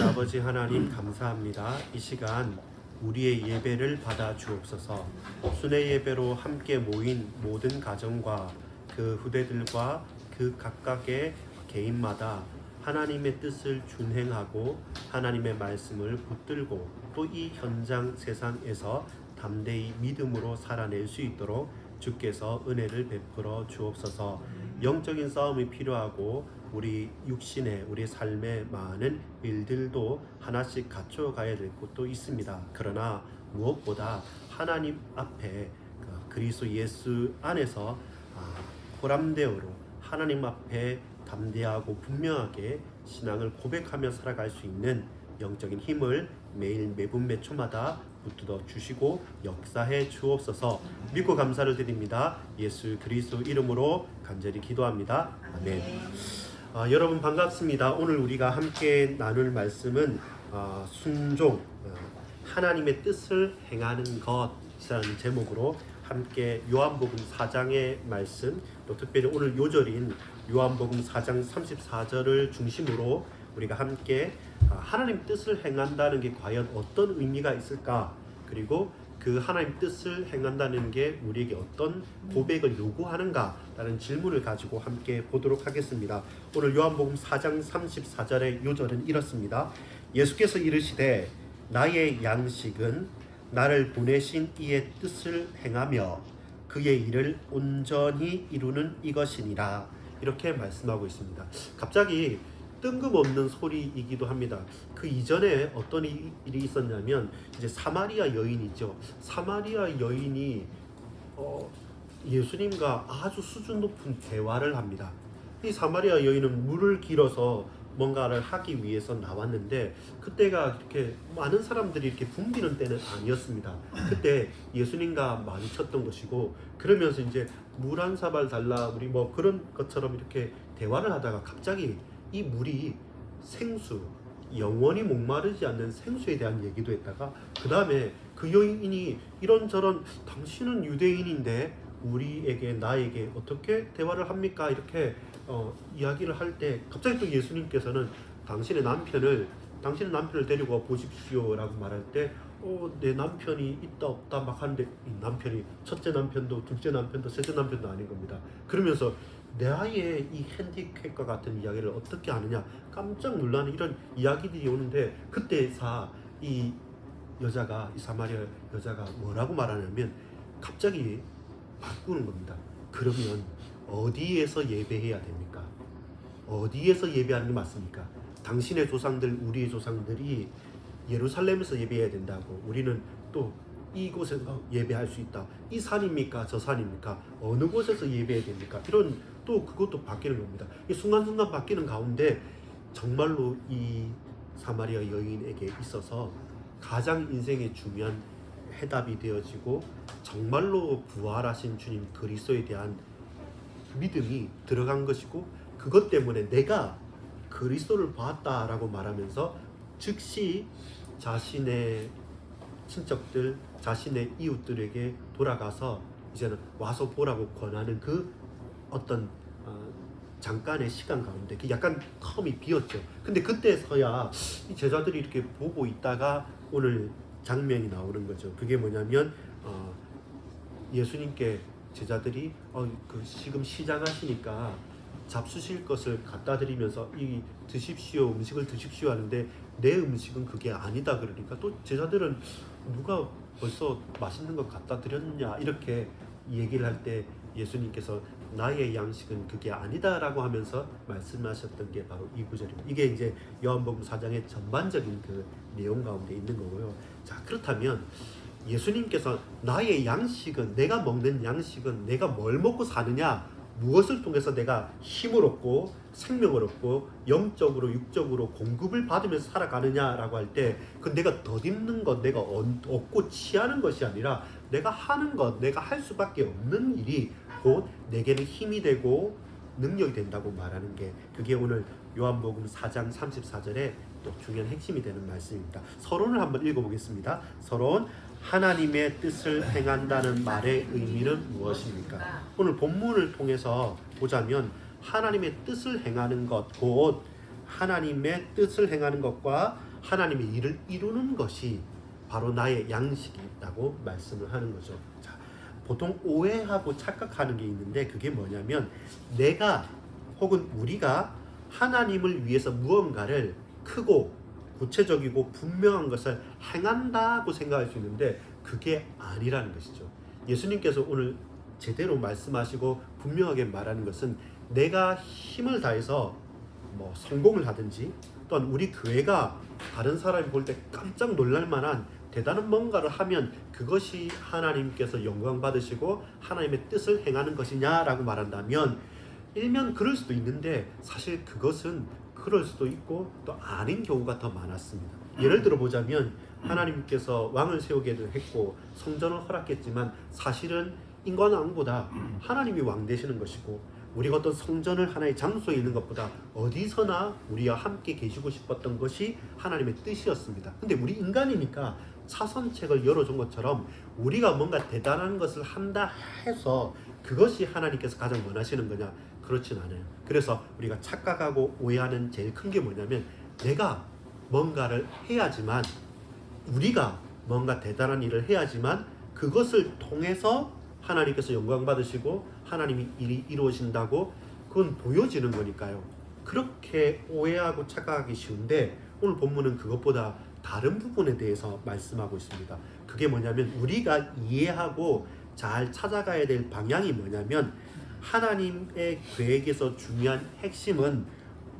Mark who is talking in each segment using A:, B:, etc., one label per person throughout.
A: 아버지 하나님 감사합니다. 이 시간 우리의 예배를 받아 주옵소서. 순회 예배로 함께 모인 모든 가정과 그 후대들과 그 각각의 개인마다 하나님의 뜻을 준행하고 하나님의 말씀을 붙들고 또 이 현장 세상에서 담대히 믿음으로 살아낼 수 있도록 주께서 은혜를 베풀어 주옵소서. 영적인 싸움이 필요하고 우리 육신의 우리 삶의 많은 일들도 하나씩 갖춰가야 될 것도 있습니다. 그러나 무엇보다 하나님 앞에 그리스도 예수 안에서 보람되어로 하나님 앞에 담대하고 분명하게 신앙을 고백하며 살아갈 수 있는 영적인 힘을 매일 매분 매초마다 붙들어 주시고 역사해 주옵소서. 믿고 감사를 드립니다. 예수 그리스도 이름으로 간절히 기도합니다. 아멘. 여러분 반갑습니다. 오늘 우리가 함께 나눌 말씀은 순종, 하나님의 뜻을 행하는 것이라는 제목으로 함께 요한복음 4장의 말씀, 또 특별히 오늘 요절인 요한복음 4장 34절을 중심으로 우리가 함께 하나님 뜻을 행한다는 게 과연 어떤 의미가 있을까? 그리고 그 하나님 뜻을 행한다는 게 우리에게 어떤 고백을 요구하는가라는 질문을 가지고 함께 보도록 하겠습니다. 오늘 요한복음 4장 34절의 요절은 이렇습니다. 예수께서 이르시되 나의 양식은 나를 보내신 이의 뜻을 행하며 그의 일을 온전히 이루는 이것이니라. 이렇게 말씀하고 있습니다. 갑자기 뜬금없는 소리이기도 합니다. 그 이전에 어떤 일이 있었냐면 이제 사마리아 여인이죠. 사마리아 여인이 예수님과 아주 수준 높은 대화를 합니다. 이 사마리아 여인은 물을 길어서 뭔가를 하기 위해서 나왔는데 그때가 이렇게 많은 사람들이 이렇게 붐비는 때는 아니었습니다. 그때 예수님과 마주쳤던 것이고, 그러면서 이제 물 한 사발 달라 우리 뭐 그런 것처럼 이렇게 대화를 하다가 갑자기 이 물이 생수, 영원히 목마르지 않는 생수에 대한 얘기도 했다가 그 다음에 그 여인이 이런저런 당신은 유대인인데 우리에게 나에게 어떻게 대화를 합니까? 이렇게 이야기를 할 때 갑자기 또 예수님께서는 당신의 남편을 데리고 보십시오 라고 말할 때 내 남편이 있다 없다 막 하는데 이 남편이 첫째 남편도 둘째 남편도 셋째 남편도 아닌 겁니다. 그러면서 내 아이의 이 핸디캡과 같은 이야기를 어떻게 하느냐 깜짝 놀라는 이런 이야기들이 오는데 그때서 이 사마리아 여자가 뭐라고 말하냐면 갑자기 바꾸는 겁니다. 그러면 어디에서 예배해야 됩니까? 어디에서 예배하는 게 맞습니까? 당신의 조상들, 우리의 조상들이 예루살렘에서 예배해야 된다고, 우리는 또 이곳에서 예배할 수 있다. 이 산입니까? 저 산입니까? 어느 곳에서 예배해야 됩니까? 이런 또 그것도 바뀌는 겁니다. 이 순간순간 바뀌는 가운데 정말로 이 사마리아 여인에게 있어서 가장 인생의 중요한 해답이 되어지고 정말로 부활하신 주님 그리스도에 대한 믿음이 들어간 것이고, 그것 때문에 내가 그리스도를 봤다라고 말하면서 즉시 자신의 친척들, 자신의 이웃들에게 돌아가서 이제는 와서 보라고 권하는 그 어떤 잠깐의 시간 가운데 약간 텀이 비었죠. 근데 그때서야 이 제자들이 이렇게 보고 있다가 오늘 장면이 나오는 거죠. 그게 뭐냐면 예수님께 제자들이 지금 시장하시니까 잡수실 것을 갖다 드리면서 드십시오, 음식을 드십시오 하는데 내 음식은 그게 아니다 그러니까 또 제자들은 누가 벌써 맛있는 거 갖다 드렸냐 이렇게 얘기를 할 때 예수님께서 나의 양식은 그게 아니다라고 하면서 말씀하셨던 게 바로 이 구절입니다. 이게 이제 요한복음 4장의 전반적인 그 내용 가운데 있는 거고요. 자, 그렇다면 예수님께서 나의 양식은, 내가 먹는 양식은 내가 뭘 먹고 사느냐, 무엇을 통해서 내가 힘을 얻고 생명을 얻고 영적으로 육적으로 공급을 받으면서 살아가느냐라고 할 때 그 내가 덧입는 것, 내가 얻고 취하는 것이 아니라 내가 하는 것, 내가 할 수밖에 없는 일이 곧 내게는 힘이 되고 능력이 된다고 말하는 게, 그게 오늘 요한복음 4장 34절에 또 중요한 핵심이 되는 말씀입니다. 서론을 한번 읽어보겠습니다. 서론: 하나님의 뜻을 행한다는 말의 의미는 무엇입니까? 오늘 본문을 통해서 보자면 하나님의 뜻을 행하는 것, 곧 하나님의 뜻을 행하는 것과 하나님의 일을 이루는 것이 바로 나의 양식이라고 말씀을 하는 거죠. 자, 보통 오해하고 착각하는 게 있는데 그게 뭐냐면 내가 혹은 우리가 하나님을 위해서 무언가를 크고 구체적이고 분명한 것을 행한다고 생각할 수 있는데 그게 아니라는 것이죠. 예수님께서 오늘 제대로 말씀하시고 분명하게 말하는 것은 내가 힘을 다해서 뭐 성공을 하든지 또는 우리 교회가 다른 사람이 볼 때 깜짝 놀랄 만한 대단한 뭔가를 하면 그것이 하나님께서 영광 받으시고 하나님의 뜻을 행하는 것이냐라고 말한다면 일면 그럴 수도 있는데 사실 그것은 그럴 수도 있고 또 아닌 경우가 더 많았습니다. 예를 들어 보자면 하나님께서 왕을 세우기도 했고 성전을 허락했지만 사실은 인간 왕보다 하나님이 왕 되시는 것이고 우리가 어떤 성전을 하나의 장소에 있는 것보다 어디서나 우리와 함께 계시고 싶었던 것이 하나님의 뜻이었습니다. 근데 우리 인간이니까 차선책을 열어준 것처럼 우리가 뭔가 대단한 것을 한다 해서 그것이 하나님께서 가장 원하시는 거냐? 그렇진 않아요. 그래서 우리가 착각하고 오해하는 제일 큰 게 뭐냐면 내가 뭔가를 해야지만 우리가 뭔가 대단한 일을 해야지만 그것을 통해서 하나님께서 영광 받으시고 하나님이 일이 이루어진다고 그건 보여지는 거니까요. 그렇게 오해하고 착각하기 쉬운데 오늘 본문은 그것보다 다른 부분에 대해서 말씀하고 있습니다. 그게 뭐냐면 우리가 이해하고 잘 찾아가야 될 방향이 뭐냐면 하나님의 계획에서 중요한 핵심은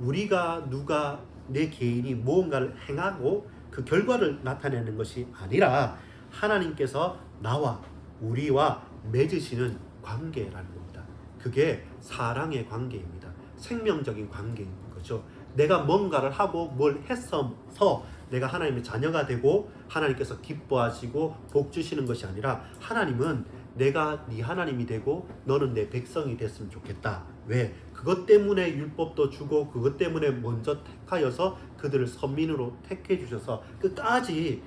A: 우리가 누가 내 개인이 무언가를 행하고 그 결과를 나타내는 것이 아니라 하나님께서 나와 우리와 맺으시는 관계라는 겁니다. 그게 사랑의 관계입니다. 생명적인 관계인 거죠. 내가 뭔가를 하고 뭘 했어서 내가 하나님의 자녀가 되고 하나님께서 기뻐하시고 복 주시는 것이 아니라 하나님은 내가 네 하나님이 되고 너는 내 백성이 됐으면 좋겠다. 왜? 그것 때문에 율법도 주고 그것 때문에 먼저 택하여서 그들을 선민으로 택해 주셔서 끝까지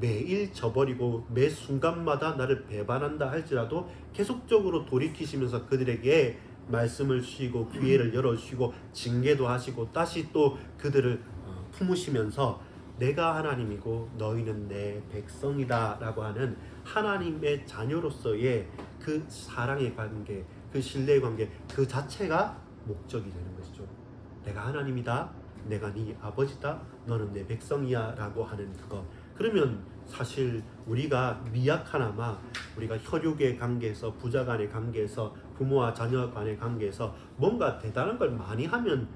A: 매일 저버리고 매 순간마다 나를 배반한다 할지라도 계속적으로 돌이키시면서 그들에게 말씀을 주시고 기회를 열어주시고 징계도 하시고 다시 또 그들을 품으시면서 내가 하나님이고 너희는 내 백성이다 라고 하는 하나님의 자녀로서의 그 사랑의 관계, 그 신뢰의 관계 그 자체가 목적이 되는 것이죠. 내가 하나님이다, 내가 네 아버지다, 너는 내 백성이야 라고 하는 그것. 그러면 사실 우리가 미약하나마 우리가 혈육의 관계에서 부자 간의 관계에서 부모와 자녀 간의 관계에서 뭔가 대단한 걸 많이 하면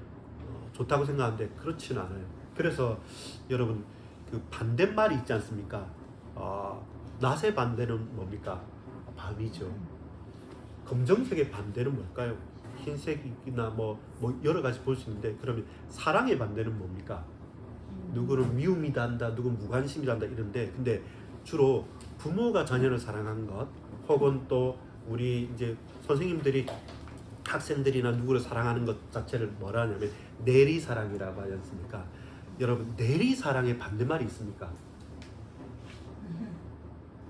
A: 좋다고 생각하는데 그렇지는 않아요. 그래서 여러분 그 반대말이 있지 않습니까? 낮의 반대는 뭡니까? 밤이죠. 검정색의 반대는 뭘까요? 흰색이나 뭐 여러 가지 볼 수 있는데 그러면 사랑의 반대는 뭡니까? 누구는 미움이다 한다, 누구는 무관심이다 한다 이런데 근데 주로 부모가 자녀를 사랑한 것 혹은 또 우리 이제 선생님들이 학생들이나 누구를 사랑하는 것 자체를 뭐라 하냐면 내리사랑이라고 하지 않습니까? 여러분 내리사랑의 반대말이 있습니까?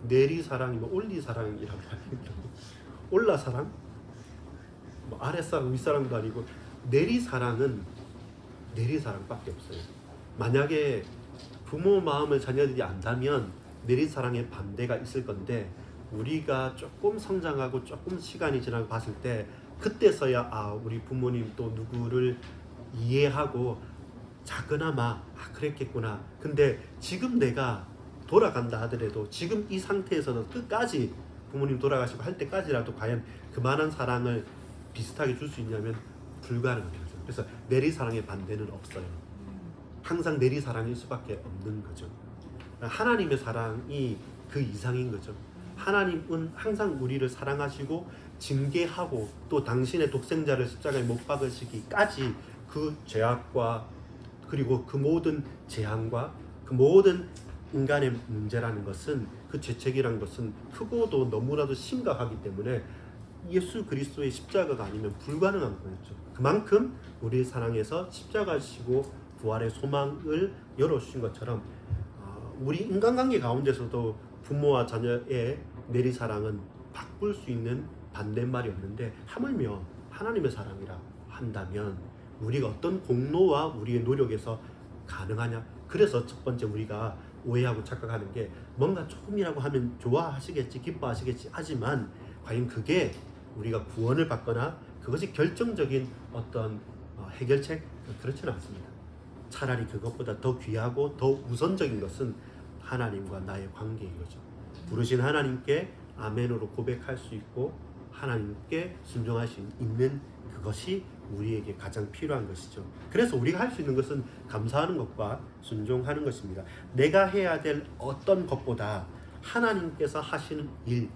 A: 내리사랑이 뭐 올리사랑이라고 하니까 올라사랑? 뭐 아랫사랑 윗사랑도 아니고 내리사랑은 내리사랑밖에 없어요. 만약에 부모 마음을 자녀들이 안다면 내리사랑의 반대가 있을 건데 우리가 조금 성장하고 조금 시간이 지나고 봤을 때 그때서야 우리 부모님 또 누구를 이해하고 작은아마 그랬겠구나. 근데 지금 내가 돌아간다 하더라도 지금 이 상태에서는 끝까지 부모님 돌아가시고 할 때까지라도 과연 그만한 사랑을 비슷하게 줄 수 있냐면 불가능한 거죠. 그래서 내리사랑의 반대는 없어요. 항상 내리사랑일 수밖에 없는 거죠. 하나님의 사랑이 그 이상인 거죠. 하나님은 항상 우리를 사랑하시고 징계하고 또 당신의 독생자를 십자가에 못 박으시기까지 그 죄악과 그리고 그 모든 재앙과 그 모든 인간의 문제라는 것은 그 죄책이라는 것은 크고도 너무나도 심각하기 때문에 예수 그리스도의 십자가가 아니면 불가능한 거였죠. 그만큼 우리를 사랑해서 십자가 지고 부활의 소망을 열어주신 것처럼 우리 인간관계 가운데서도 부모와 자녀의 내리사랑은 바꿀 수 있는 반대말이 없는데 하물며 하나님의 사랑이라 한다면 우리가 어떤 공로와 우리의 노력에서 가능하냐. 그래서 첫 번째 우리가 오해하고 착각하는 게 뭔가 조금이라고 하면 좋아하시겠지, 기뻐하시겠지 하지만 과연 그게 우리가 구원을 받거나 그것이 결정적인 어떤 해결책? 그렇지는 않습니다. 차라리 그것보다 더 귀하고 더 우선적인 것은 하나님과 나의 관계인 거죠. 부르신 하나님께 아멘으로 고백할 수 있고 하나님께 순종할 수 있는 그것이 우리에게 가장 필요한 것이죠. 그래서 우리가 할 수 있는 것은 감사하는 것과 순종하는 것입니다. 내가 해야 될 어떤 것보다 하나님께서 하실 일,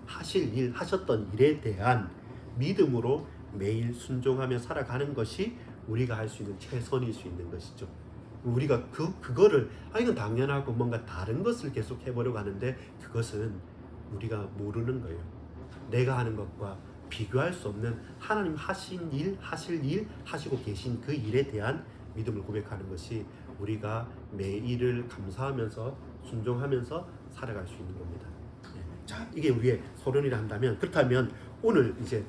A: 하셨던 일에 대한 믿음으로 매일 순종하며 살아가는 것이 우리가 할 수 있는 최선일 수 있는 것이죠. 우리가 그거를 이건 당연하고 뭔가 다른 것을 계속 해보려고 하는데 그것은 우리가 모르는 거예요. 내가 하는 것과 비교할 수 없는 하나님 하신 일, 하실 일, 하시고 계신 그 일에 대한 믿음을 고백하는 것이 우리가 매일을 감사하면서 순종하면서 살아갈 수 있는 겁니다. 자, 이게 우리의 소원이라 한다면, 그렇다면 오늘 이제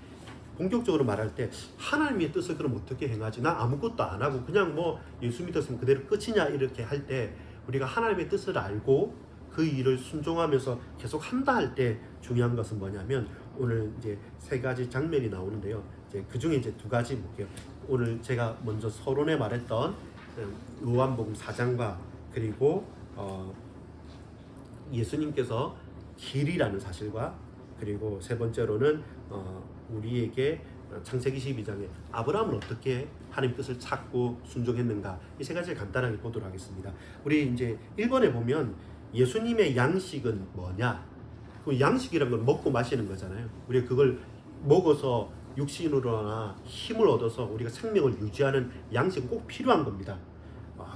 A: 본격적으로 말할 때 하나님의 뜻을 그럼 어떻게 행하지? 나 아무것도 안 하고 그냥 뭐 예수 믿었으면 그대로 끝이냐 이렇게 할 때 우리가 하나님의 뜻을 알고 그 일을 순종하면서 계속 한다 할 때 중요한 것은 뭐냐면 오늘 이제 세 가지 장면이 나오는데요. 이제 그 중에 이제 두 가지 볼게요. 오늘 제가 먼저 서론에 말했던 요한복음 4장과 그리고 예수님께서 길이라는 사실과 그리고 세 번째로는 우리에게 창세기 12장에 아브라함은 어떻게 하나님 뜻을 찾고 순종했는가 이 세 가지를 간단하게 보도록 하겠습니다. 우리 이제 1번에 보면 예수님의 양식은 뭐냐? 그 양식이란 건 먹고 마시는 거잖아요. 우리가 그걸 먹어서 육신으로나 힘을 얻어서 우리가 생명을 유지하는 양식은 꼭 필요한 겁니다.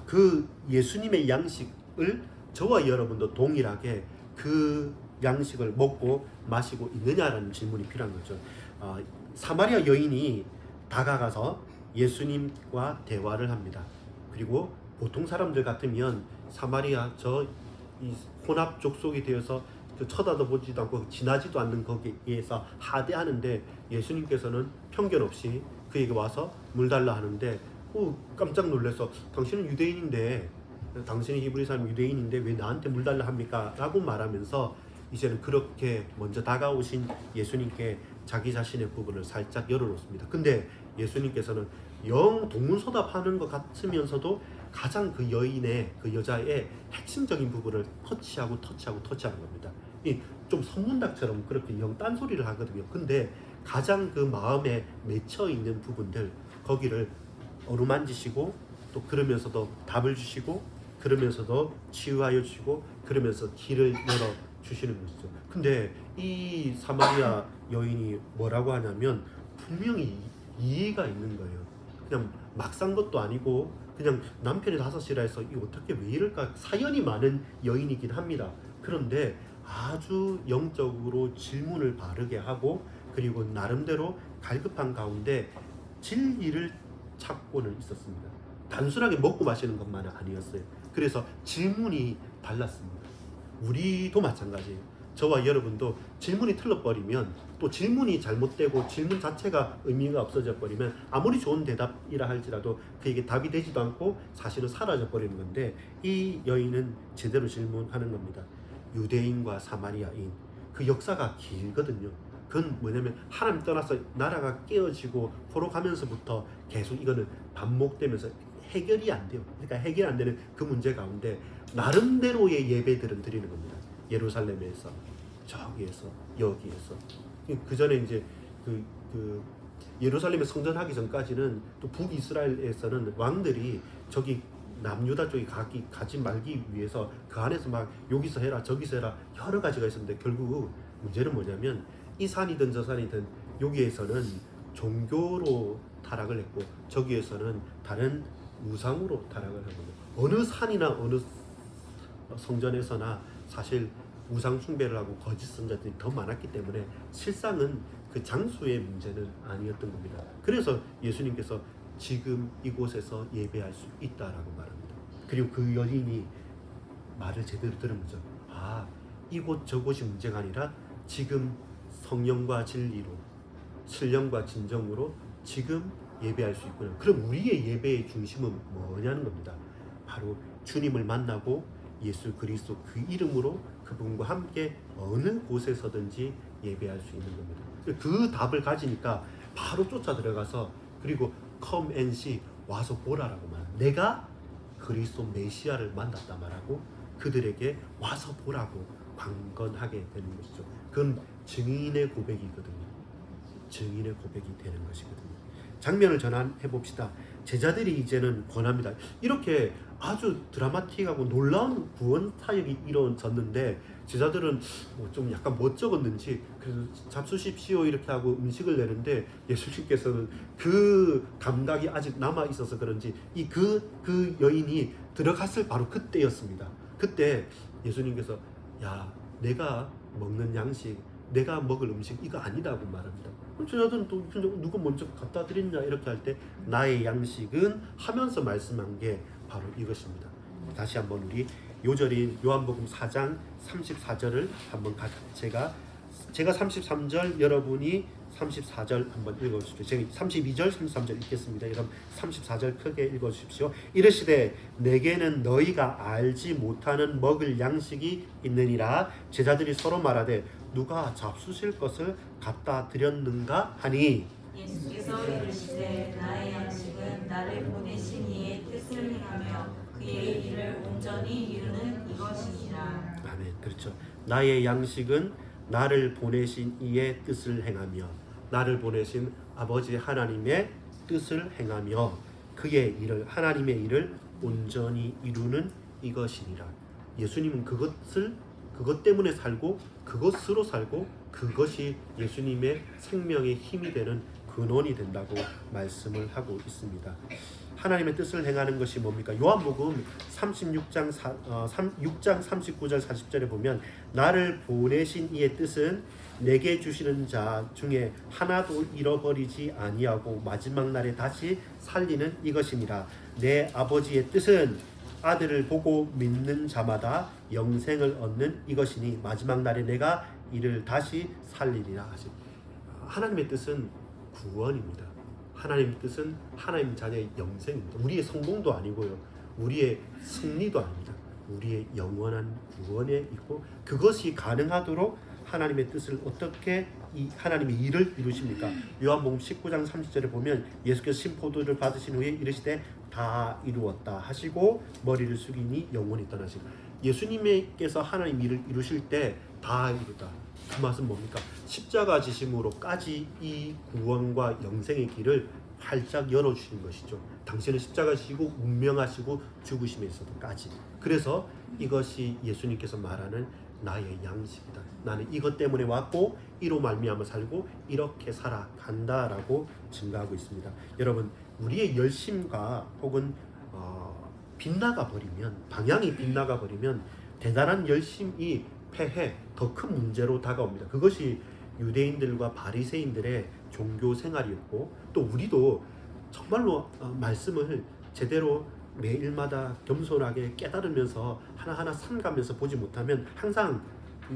A: 그 예수님의 양식을 저와 여러분도 동일하게 그 양식을 먹고 마시고 있느냐라는 질문이 필요한 거죠. 사마리아 여인이 다가가서 예수님과 대화를 합니다. 그리고 보통 사람들 같으면 사마리아 이 혼합 족속이 되어서 쳐다도 보지도 않고 지나지도 않는 거기에서 하대하는데 예수님께서는 편견 없이 그에게 와서 물 달라 하는데 깜짝 놀라서 당신은 유대인인데 당신이 히브리 사람 유대인인데 왜 나한테 물 달라 합니까? 라고 말하면서 이제는 그렇게 먼저 다가오신 예수님께 자기 자신의 부분을 살짝 열어놓습니다. 근데 예수님께서는 영 동문서답하는 것 같으면서도 가장 그 여인의 그 여자의 핵심적인 부분을 터치하는 겁니다. 좀 선문답처럼 그렇게 영 딴소리를 하거든요. 근데 가장 그 마음에 맺혀 있는 부분들 거기를 어루만지시고 또 그러면서도 답을 주시고 그러면서도 치유하여 주시고 그러면서 길을 열어 주시는 것이죠. 근데 이 사마리아 여인이 뭐라고 하냐면 분명히 이해가 있는 거예요. 그냥 막 산 것도 아니고 그냥 남편이 5시라 해서 이 어떻게 왜 이럴까 사연이 많은 여인이긴 합니다. 그런데 아주 영적으로 질문을 바르게 하고 그리고 나름대로 갈급한 가운데 진리를 찾고는 있었습니다. 단순하게 먹고 마시는 것만은 아니었어요. 그래서 질문이 달랐습니다. 우리도 마찬가지예요. 저와 여러분도 질문이 틀려버리면 또 질문이 잘못되고 질문 자체가 의미가 없어져 버리면 아무리 좋은 대답이라 할지라도 그에게 답이 되지도 않고 사실은 사라져 버리는 건데 이 여인은 제대로 질문하는 겁니다. 유대인과 사마리아인 그 역사가 길거든요. 그건 뭐냐면 하나님 떠나서 나라가 깨어지고 포로가면서부터 계속 이거는 반복되면서 해결이 안 돼요. 그러니까 해결 안 되는 그 문제 가운데 나름대로의 예배들은 드리는 겁니다. 예루살렘에서 저기에서 여기에서 그 전에 이제 그 예루살렘에 성전하기 전까지는 또 북이스라엘에서는 왕들이 저기 남유다 쪽에 가지 말기 위해서 그 안에서 막 여기서 해라 저기서 해라 여러 가지가 있었는데 결국 문제는 뭐냐면 이 산이든 저 산이든 여기에서는 종교로 타락을 했고 저기에서는 다른 우상으로 타락을 한 겁니다. 어느 산이나 어느 성전에서나 사실 우상 숭배를 하고 거짓 선자들이 더 많았기 때문에 실상은 그 장소의 문제는 아니었던 겁니다. 그래서 예수님께서 지금 이곳에서 예배할 수 있다라고 말합니다. 그리고 그 여인이 말을 제대로 들은 거죠. 이곳 저곳이 문제가 아니라 지금 성령과 진리로 신령과 진정으로 지금 예배할 수 있구나. 그럼 우리의 예배의 중심은 뭐냐는 겁니다. 바로 주님을 만나고 예수 그리스도 그 이름으로 그분과 함께 어느 곳에서든지 예배할 수 있는 겁니다. 그 답을 가지니까 바로 쫓아 들어가서 그리고 come and see 와서 보라라고 말합니다. 내가 그리스도 메시아를 만났다 말하고 그들에게 와서 보라고 강건하게 되는 것이죠. 그건 증인의 고백이거든요. 증인의 고백이 되는 것이거든요. 장면을 전환해 봅시다. 제자들이 이제는 권합니다. 이렇게 아주 드라마틱하고 놀라운 구원 사역이 이루어졌는데 제자들은 좀 약간 멋쩍었는지 그래서 잡수십시오 이렇게 하고 음식을 내는데 예수님께서는 그 감각이 아직 남아 있어서 그런지 그 여인이 들어갔을 바로 그때였습니다. 그때 예수님께서 야 내가 먹는 양식 내가 먹을 음식 이거 아니라고 말합니다. 제자들은 또 누가 먼저 갖다 드렸냐 이렇게 할 때 나의 양식은 하면서 말씀한 게 바로 이것입니다. 다시 한번 우리 요절인 요한복음 4장 34절을 한번 제가 33절 여러분이 34절 한번 읽어주십시오. 제가 32절 33절 읽겠습니다. 여러분 34절 크게 읽어주십시오. 이르시되 내게는 너희가 알지 못하는 먹을 양식이 있느니라. 제자들이 서로 말하되 누가 잡수실 것을 갖다 드렸는가 하니
B: 예수께서 이르시되 나의 양식은 나를 보내신 이의 뜻을 행하며 그의 일을 온전히 이루는 이것이니라.
A: 아멘. 그렇죠. 나의 양식은 나를 보내신 이의 뜻을 행하며 나를 보내신 아버지 하나님의 뜻을 행하며 그의 일을 하나님의 일을 온전히 이루는 이것이니라. 예수님은 그것 때문에 살고 그것으로 살고 그것이 예수님의 생명의 힘이 되는 근원이 된다고 말씀을 하고 있습니다. 하나님의 뜻을 행하는 것이 뭡니까? 요한복음 6장 39절 40절에 보면 나를 보내신 이의 뜻은 내게 주시는 자 중에 하나도 잃어버리지 아니하고 마지막 날에 다시 살리는 이것이니라. 내 아버지의 뜻은 아들을 보고 믿는 자마다 영생을 얻는 이것이니 마지막 날에 내가 이를 다시 살리리라 하시. 하나님의 뜻은 구원입니다. 하나님의 뜻은 하나님 자녀의 영생입니다. 우리의 성공도 아니고요. 우리의 승리도 아닙니다. 우리의 영원한 구원에 있고 그것이 가능하도록 하나님의 뜻을 어떻게 하나님의 일을 이루십니까? 요한복음 19장 30절에 보면 예수께서 신포도를 받으신 후에 이르시되 다 이루었다 하시고 머리를 숙이니 영원히 떠나시고 예수님께서 하나님 일을 이루실 때 다 이루다. 그 말은 뭡니까? 십자가 지심으로까지 이 구원과 영생의 길을 활짝 열어주신 것이죠. 당신은 십자가 지시고 운명하시고 죽으심에 있어서까지. 그래서 이것이 예수님께서 말하는 나의 양식이다. 나는 이것 때문에 왔고 이로 말미암아 살고 이렇게 살아간다라고 증거하고 있습니다. 여러분 우리의 열심과 혹은 빗나가 버리면 방향이 빗나가 버리면 대단한 열심이 패해 더 큰 문제로 다가옵니다. 그것이 유대인들과 바리새인들의 종교 생활이었고 또 우리도 정말로 말씀을 제대로 매일마다 겸손하게 깨달으면서 하나하나 삼가면서 보지 못하면 항상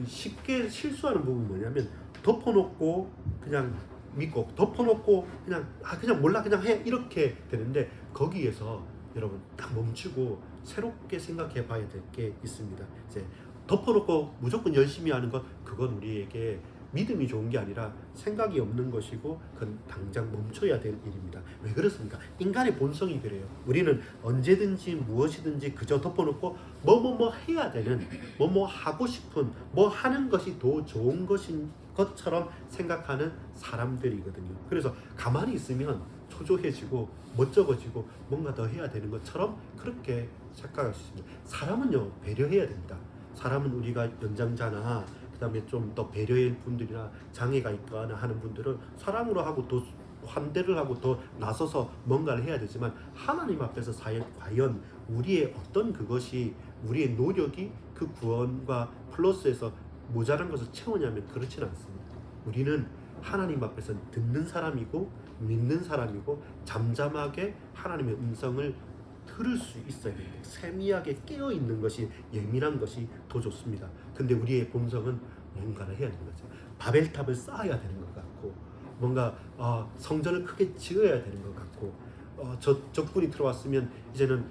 A: 쉽게 실수하는 부분이 뭐냐면 덮어놓고 그냥 믿고 덮어놓고 그냥 몰라 그냥 해 이렇게 되는데 거기에서 여러분 딱 멈추고 새롭게 생각해 봐야 될 게 있습니다. 이제 덮어놓고 무조건 열심히 하는 것 그건 우리에게 믿음이 좋은 게 아니라 생각이 없는 것이고 그건 당장 멈춰야 될 일입니다. 왜 그렇습니까? 인간의 본성이 그래요. 우리는 언제든지 무엇이든지 그저 덮어놓고 뭐 해야 되는 뭐 하고 싶은 뭐 하는 것이 더 좋은 것인 것처럼 생각하는 사람들이거든요. 그래서 가만히 있으면 초조해지고 멋쩍어지고 뭔가 더 해야 되는 것처럼 그렇게 착각할 수 있습니다. 사람은요 배려해야 됩니다. 사람은 우리가 연장자나 그다음에 좀 더 배려의 분들이나 장애가 있거나 하는 분들은 사람으로 하고 더 환대를 하고 더 나서서 뭔가를 해야 되지만 하나님 앞에서 과연 우리의 어떤 그것이 우리의 노력이 그 구원과 플러스에서 모자란 것을 채우냐면 그렇지는 않습니다. 우리는 하나님 앞에서 듣는 사람이고 믿는 사람이고 잠잠하게 하나님의 음성을 들을 수 있어야 됩니다. 세미하게 깨어있는 것이 예민한 것이 더 좋습니다. 근데 우리의 본성은 뭔가를 해야 되는 거죠. 바벨탑을 쌓아야 되는 것 같고 뭔가 성전을 크게 지어야 되는 것 같고 적군이 들어왔으면 이제는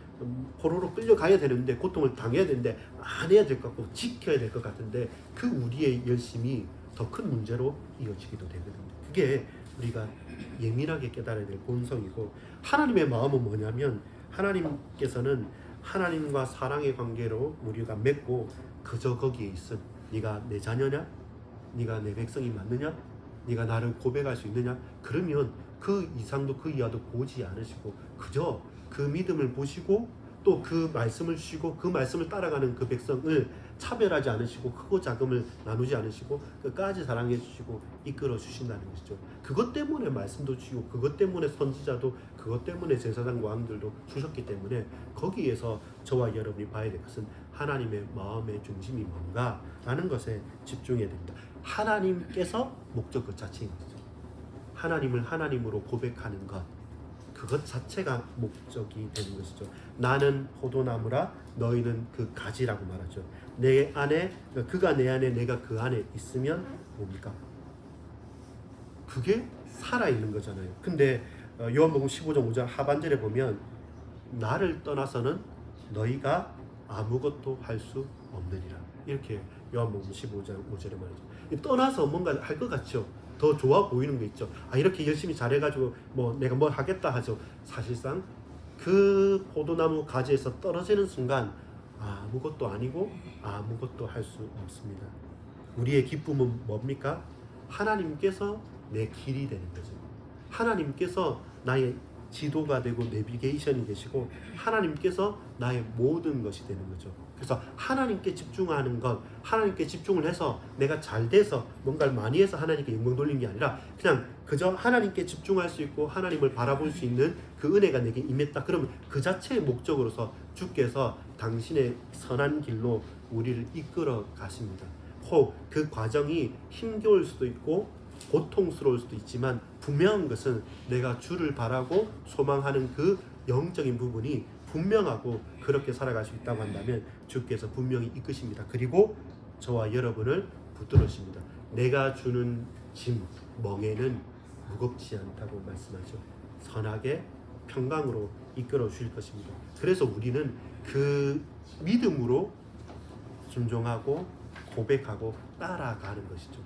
A: 포로로 끌려가야 되는데 고통을 당해야 되는데 안 해야 될 것 같고 지켜야 될 것 같은데 그 우리의 열심이 더 큰 문제로 이어지기도 되거든요. 그게 우리가 예민하게 깨달아야 될 본성이고 하나님의 마음은 뭐냐면 하나님께서는 하나님과 사랑의 관계로 우리가 맺고 그저 거기에 있음. 네가 내 자녀냐? 네가 내 백성이 맞느냐? 네가 나를 고백할 수 있느냐? 그러면 그 이상도 그 이하도 보지 않으시고 그저 그 믿음을 보시고 또 그 말씀을 주시고 그 말씀을 따라가는 그 백성을 차별하지 않으시고 크고 작음을 나누지 않으시고 끝까지 사랑해 주시고 이끌어 주신다는 것이죠. 그것 때문에 말씀도 주시고 그것 때문에 선지자도 그것 때문에 제사장 왕들도 주셨기 때문에 거기에서 저와 여러분이 봐야 될 것은 하나님의 마음의 중심이 뭔가 라는 것에 집중해야 됩니다. 하나님께서 목적 그 자체인 거죠. 하나님을 하나님으로 고백하는 것 그것 자체가 목적이 되는 것이죠. 나는 포도나무라 너희는 그 가지라고 말하죠. 내 안에 그가 내 안에 내가 그 안에 있으면 뭡니까? 그게 살아있는 거잖아요. 근데 요한복음 15장 5절 하반절에 보면 나를 떠나서는 너희가 아무것도 할 수 없느니라. 이렇게 요한복음 15장 5절에 말이죠. 떠나서 뭔가 할 것 같죠. 더 좋아 보이는 게 있죠. 이렇게 열심히 잘해가지고 내가 뭘 하겠다 하죠. 사실상 그 포도나무 가지에서 떨어지는 순간 아무것도 아니고 아무것도 할 수 없습니다. 우리의 기쁨은 뭡니까? 하나님께서 내 길이 되는 거죠. 하나님께서 나의 지도가 되고 내비게이션이 되시고 하나님께서 나의 모든 것이 되는 거죠. 그래서 하나님께 집중하는 것, 하나님께 집중을 해서 내가 잘 돼서 뭔가를 많이 해서 하나님께 영광 돌리는 게 아니라 그냥 그저 하나님께 집중할 수 있고 하나님을 바라볼 수 있는 그 은혜가 내게 임했다. 그러면 그 자체의 목적으로서 주께서 당신의 선한 길로 우리를 이끌어 가십니다. 혹 그 과정이 힘겨울 수도 있고 고통스러울 수도 있지만 분명한 것은 내가 주를 바라고 소망하는 그 영적인 부분이 분명하고 그렇게 살아갈 수 있다고 한다면 주께서 분명히 이끄십니다. 그리고 저와 여러분을 붙들으십니다. 내가 주는 짐, 멍에는 무겁지 않다고 말씀하죠. 선하게 평강으로 이끌어 주실 것입니다. 그래서 우리는 그 믿음으로 순종하고 고백하고 따라가는 것이죠.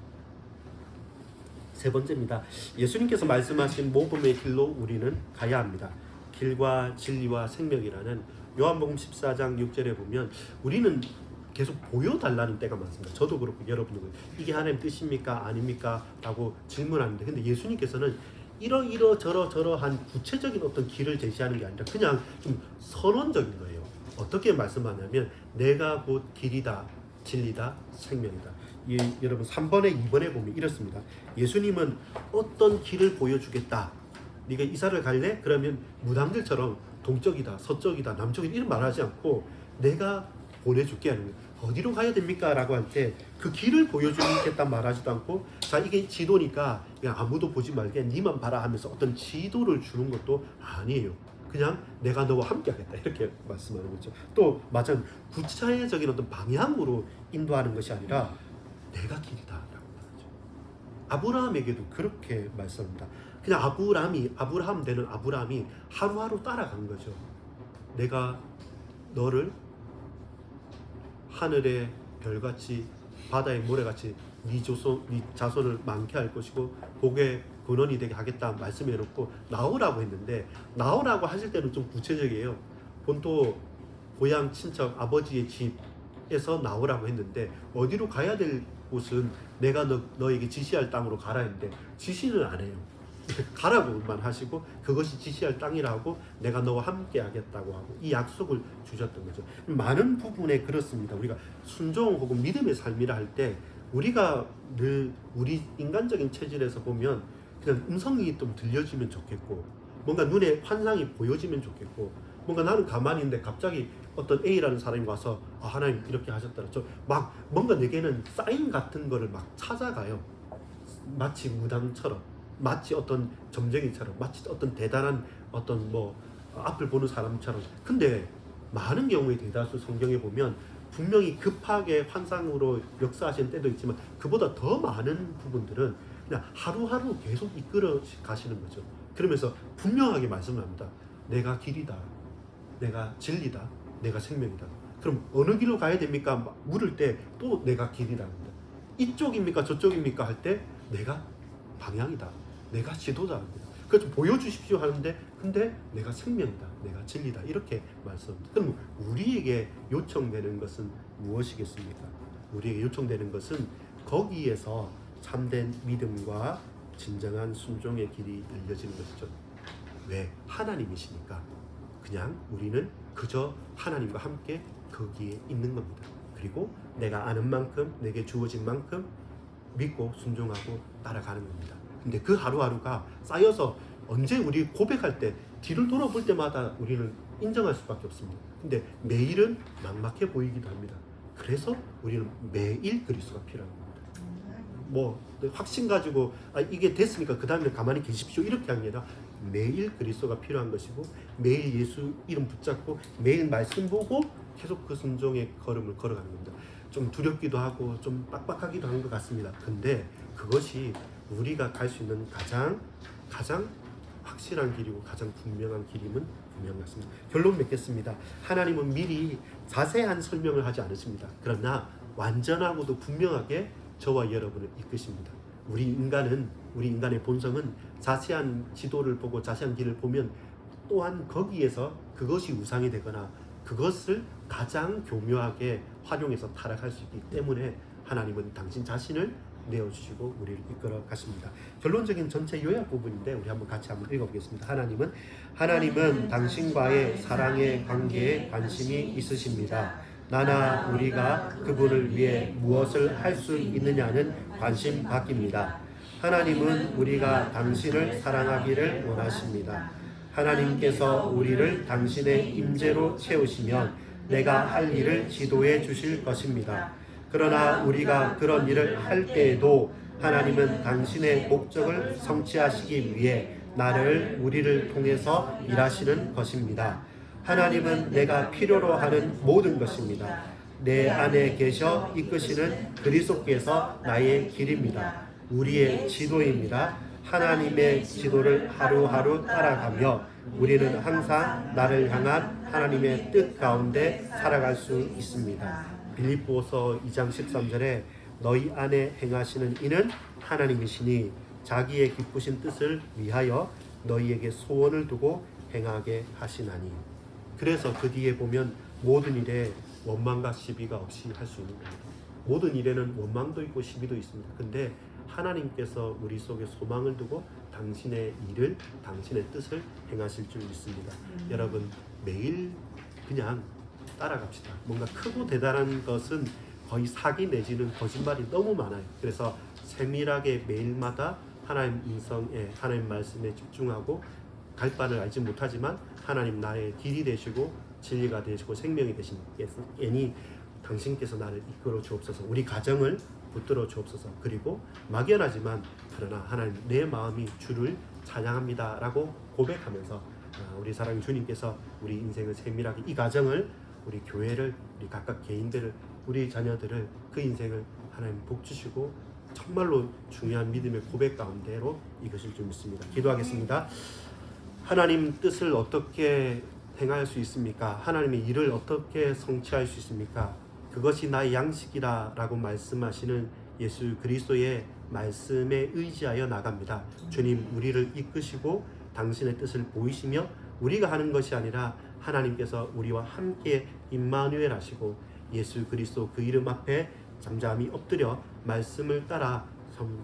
A: 세 번째입니다. 예수님께서 말씀하신 모범의 길로 우리는 가야 합니다. 길과 진리와 생명이라는 요한복음 14장 6절에 보면 우리는 계속 보여달라는 때가 많습니다. 저도 그렇고 여러분도 그렇고 이게 하나님 뜻입니까? 아닙니까? 라고 질문하는데 근데 예수님께서는 이러저러한 구체적인 어떤 길을 제시하는 게 아니라 그냥 좀 선언적인 거예요. 어떻게 말씀하냐면 내가 곧 길이다, 진리다, 생명이다. 여러분 3번에 2번에 보면 이렇습니다. 예수님은 어떤 길을 보여주겠다. 네가 이사를 갈래? 그러면 무당들처럼 동쪽이다, 서쪽이다, 남쪽이다 이런 말하지 않고 내가 보내줄게 하는 거예요. 어디로 가야 됩니까? 라고 할 때 그 길을 보여주겠다 말하지도 않고 자 이게 지도니까 그냥 아무도 보지 말게 니만 봐라 하면서 어떤 지도를 주는 것도 아니에요. 그냥 내가 너와 함께 하겠다 이렇게 말씀하는 거죠. 또 마찬가지로 구체적인 어떤 방향으로 인도하는 것이 아니라 내가 길이다 라고 말하죠. 아브라함에게도 그렇게 말씀합니다. 그냥 아브라함 되는 아브라함이 하루하루 따라간 거죠. 내가 너를 하늘의 별같이 바다의 모래같이 네 자손을 많게 할 것이고 복의 근원이 되게 하겠다 말씀해 놓고 나오라고 했는데 나오라고 하실 때는 좀 구체적이에요. 본토 고향 친척 아버지의 집에서 나오라고 했는데 어디로 가야 될 곳은 내가 너에게 지시할 땅으로 가라 했는데 지시는 안 해요. 가라고만 하시고 그것이 지시할 땅이라고 내가 너와 함께 하겠다고 하고 이 약속을 주셨던 거죠. 많은 부분에 그렇습니다. 우리가 순종 혹은 믿음의 삶이라 할 때 우리가 늘 우리 인간적인 체질에서 보면 그냥 음성이 좀 들려지면 좋겠고 뭔가 눈에 환상이 보여지면 좋겠고 뭔가 나는 가만히 있는데 갑자기 어떤 A라는 사람이 와서 하나님 이렇게 하셨더라. 막 뭔가 내게는 사인 같은 거를 막 찾아가요. 마치 무당처럼 마치 어떤 점쟁이처럼 마치 어떤 대단한 어떤 앞을 보는 사람처럼. 근데 많은 경우에 대다수 성경에 보면 분명히 급하게 환상으로 역사하시는 때도 있지만 그보다 더 많은 부분들은 그냥 하루하루 계속 이끌어 가시는 거죠. 그러면서 분명하게 말씀을 합니다. 내가 길이다, 내가 진리다, 내가 생명이다. 그럼 어느 길로 가야 됩니까? 물을 때 또 내가 길이다 합니다. 이쪽입니까 저쪽입니까 할 때 내가 방향이다, 내가 지도자 합니다. 그래서 보여주십시오 하는데 근데 내가 생명이다, 내가 진리다 이렇게 말씀합니다. 그럼 우리에게 요청되는 것은 무엇이겠습니까? 우리에게 요청되는 것은 거기에서 참된 믿음과 진정한 순종의 길이 열려지는 것이죠. 왜? 하나님이시니까. 그냥 우리는 그저 하나님과 함께 거기에 있는 겁니다. 그리고 내가 아는 만큼, 내게 주어진 만큼 믿고 순종하고 따라가는 겁니다. 근데 그 하루하루가 쌓여서 언제 우리 고백할 때 뒤를 돌아볼 때마다 우리는 인정할 수밖에 없습니다. 근데 매일은 막막해 보이기도 합니다. 그래서 우리는 매일 그리스도가 필요한 겁니다. 뭐 확신 가지고 이게 됐으니까 그 다음에 가만히 계십시오 이렇게 하는 게 아니라 매일 그리스도가 필요한 것이고 매일 예수 이름 붙잡고 매일 말씀 보고 계속 그 순종의 걸음을 걸어가는 겁니다. 좀 두렵기도 하고 좀 빡빡하기도 한 것 같습니다. 근데 그것이 우리가 갈 수 있는 가장 확실한 길이고 가장 분명한 길임은 분명 같습니다. 결론 맺겠습니다. 하나님은 미리 자세한 설명을 하지 않으십니다. 그러나 완전하고도 분명하게 저와 여러분을 이끄십니다. 우리 인간의 본성은 자세한 지도를 보고 자세한 길을 보면 또한 거기에서 그것이 우상이 되거나 그것을 가장 교묘하게 활용해서 타락할 수 있기 때문에 하나님은 당신 자신을 내어주시고 우리를 이끌어 가십니다. 결론적인 전체 요약 부분인데 우리 같이 한번 읽어보겠습니다. 하나님은 당신과의 사랑의 관계에 관심이 있으십니다. 나나 우리가 그분을 위해 무엇을 할 수 있느냐는 관심 밖입니다. 하나님은 우리가 당신을 사랑하기를 원하십니다. 하나님께서 우리를 당신의 임재로 채우시면 내가 할 일을 지도해 주실 것입니다. 그러나 우리가 그런 일을 할 때에도 하나님은 당신의 목적을 성취하시기 위해 우리를 통해서 일하시는 것입니다. 하나님은 내가 필요로 하는 모든 것입니다. 내 안에 계셔 이끄시는 그리스도께서 나의 길입니다. 우리의 지도입니다. 하나님의 지도를 하루하루 따라가며 우리는 항상 나를 향한 하나님의 뜻 가운데 살아갈 수 있습니다. 빌립보서 2장 13절에 너희 안에 행하시는 이는 하나님이시니 자기의 기쁘신 뜻을 위하여 너희에게 소원을 두고 행하게 하시나니. 그래서 그 뒤에 보면 모든 일에 원망과 시비가 없이 할 수 있는 겁니다. 모든 일에는 원망도 있고 시비도 있습니다. 근데 하나님께서 우리 속에 소망을 두고 당신의 일을, 당신의 뜻을 행하실 줄 믿습니다. 여러분 매일 그냥 따라갑시다. 뭔가 크고 대단한 것은 거의 사기 내지는 거짓말이 너무 많아요. 그래서 세밀하게 매일마다 하나님 인성에, 하나님 말씀에 집중하고 갈 바를 알지 못하지만 하나님 나의 길이 되시고 진리가 되시고 생명이 되신 애니 당신께서 나를 이끌어 주옵소서. 우리 가정을 붙들어 주옵소서. 그리고 막연하지만 그러나 하나님 내 마음이 주를 찬양합니다 라고 고백하면서 우리 사랑하는 주님께서 우리 인생을 세밀하게 이 가정을, 우리 교회를, 우리 각각 개인들을, 우리 자녀들을, 그 인생을 하나님 복 주시고 정말로 중요한 믿음의 고백 가운데로 이것을 좀 믿습니다. 기도하겠습니다. 하나님 뜻을 어떻게 행할 수 있습니까? 하나님의 일을 어떻게 성취할 수 있습니까? 그것이 나의 양식이다 라고 말씀하시는 예수 그리스도의 말씀에 의지하여 나갑니다. 주님 우리를 이끄시고 당신의 뜻을 보이시며 우리가 하는 것이 아니라 하나님께서 우리와 함께 임마누엘 하시고 예수 그리스도 그 이름 앞에 잠잠히 엎드려 말씀을 따라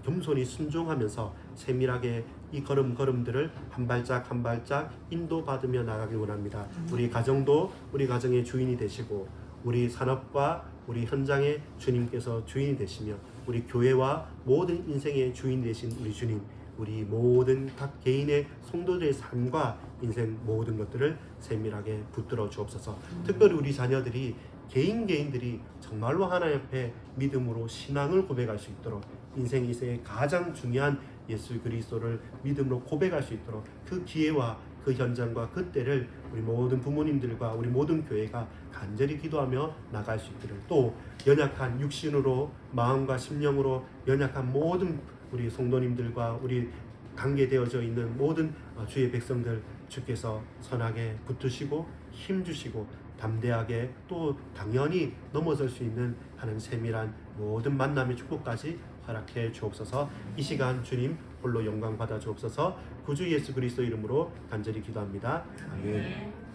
A: 겸손히 순종하면서 세밀하게 이 걸음들을 한 발짝 한 발짝 인도받으며 나가길 원합니다. 우리 가정도 우리 가정의 주인이 되시고 우리 산업과 우리 현장의 주님께서 주인이 되시며 우리 교회와 모든 인생의 주인 되신 우리 주님, 우리 모든 각 개인의 성도들의 삶과 인생 모든 것들을 세밀하게 붙들어 주옵소서. 특별히 우리 자녀들이 개인들이 정말로 하나님 앞에 믿음으로 신앙을 고백할 수 있도록 인생의 가장 중요한 예수 그리스도를 믿음으로 고백할 수 있도록 그 기회와 그 현장과 그 때를 우리 모든 부모님들과 우리 모든 교회가 간절히 기도하며 나갈 수 있기를, 또 연약한 육신으로 마음과 심령으로 연약한 모든 우리 성도님들과 우리 관계되어져 있는 모든 주의 백성들 주께서 선하게 붙드시고 힘주시고 담대하게 또 당연히 넘어설 수 있는 하는 세밀한 모든 만남의 축복까지 허락해 주옵소서. 이 시간 주님 홀로 영광 받아 주옵소서. 구주 예수 그리스도 이름으로 간절히 기도합니다. 아멘.